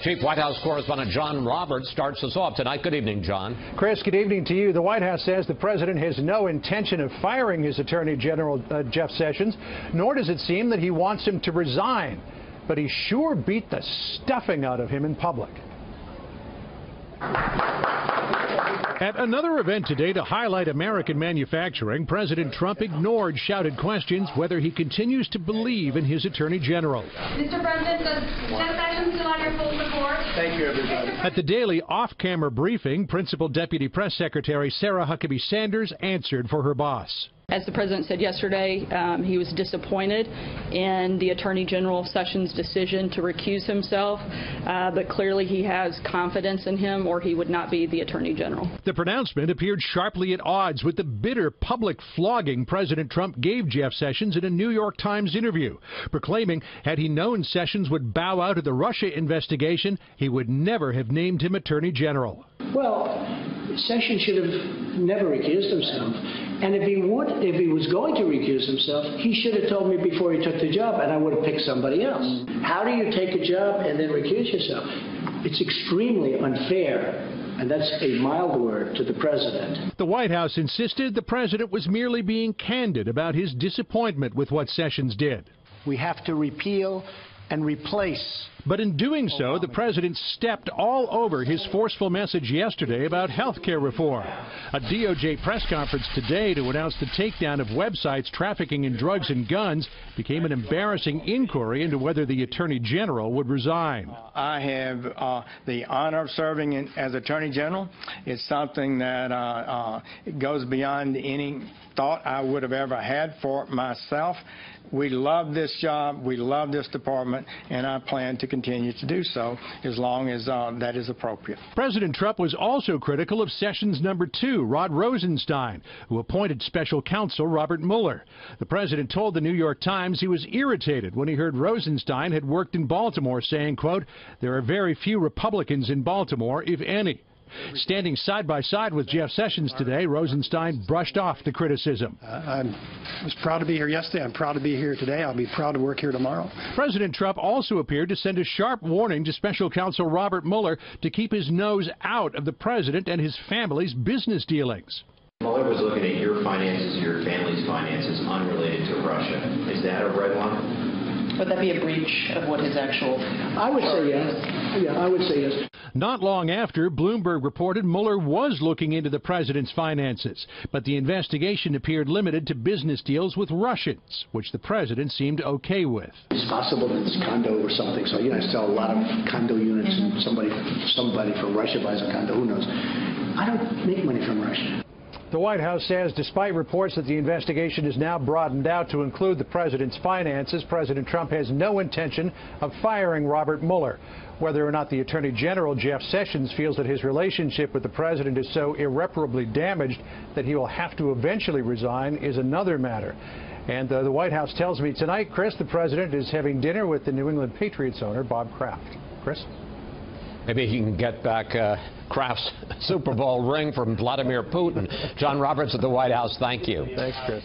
Chief White House correspondent John Roberts starts us off tonight. Good evening, John. Chris, good evening to you. The White House says the president has no intention of firing his Attorney General, Jeff Sessions, nor does it seem that he wants him to resign. But he sure beat the stuffing out of him in public. At another event today to highlight American manufacturing, President Trump ignored shouted questions whether he continues to believe in his Attorney General. Mr. President, does Jeff Sessions still have your full support? Thank you, everybody. At the daily off-camera briefing, Principal Deputy Press Secretary Sarah Huckabee Sanders answered for her boss. As the president said yesterday, he was disappointed in the Attorney General Sessions' decision to recuse himself, but clearly he has confidence in him or he would not be the Attorney General. The pronouncement appeared sharply at odds with the bitter public flogging President Trump gave Jeff Sessions in a New York Times interview, proclaiming had he known Sessions would bow out of the Russia investigation, he would never have named him Attorney General. Well, Sessions should have never recused himself. And if he was going to recuse himself, he should have told me before he took the job, and I would have picked somebody else. How do you take a job and then recuse yourself? It's extremely unfair, and that's a mild word, to the president. The White House insisted the president was merely being candid about his disappointment with what Sessions did. We have to repeal and replace. But in doing so, the president stepped all over his forceful message yesterday about health care reform. A DOJ press conference today to announce the takedown of websites trafficking in drugs and guns became an embarrassing inquiry into whether the Attorney General would resign. I have the honor of serving as Attorney General. It's something that goes beyond any thought I would have ever had for myself. We love this job, we love this department, and I plan to continue to do so as long as that is appropriate. President Trump was also critical of Sessions' number 2, Rod Rosenstein, who appointed special counsel Robert Mueller. The president told the New York Times he was irritated when he heard Rosenstein had worked in Baltimore, saying, quote, "There are very few Republicans in Baltimore, if any." Standing side by side with Jeff Sessions today, Rosenstein brushed off the criticism. I was proud to be here yesterday. I'm proud to be here today. I'll be proud to work here tomorrow. President Trump also appeared to send a sharp warning to special counsel Robert Mueller to keep his nose out of the president and his family's business dealings. Mueller was looking at your finances, your family's finances, unrelated to Russia. Is that a red line? Would that be a breach of what his actual... I would say yes. Yeah, I would say yes. Not long after, Bloomberg reported Mueller was looking into the president's finances, but the investigation appeared limited to business deals with Russians, which the president seemed okay with. It's possible that it's condo or something, so I sell a lot of condo units, and somebody from Russia buys a condo, who knows? I don't make money from Russia. The White House says despite reports that the investigation is now broadened out to include the president's finances, President Trump has no intention of firing Robert Mueller. Whether or not the Attorney General, Jeff Sessions, feels that his relationship with the president is so irreparably damaged that he will have to eventually resign is another matter. And the White House tells me tonight, Chris, the president is having dinner with the New England Patriots owner, Bob Kraft. Chris? Maybe he can get back Kraft's Super Bowl ring from Vladimir Putin. John Roberts at the White House, thank you. Thanks, Chris.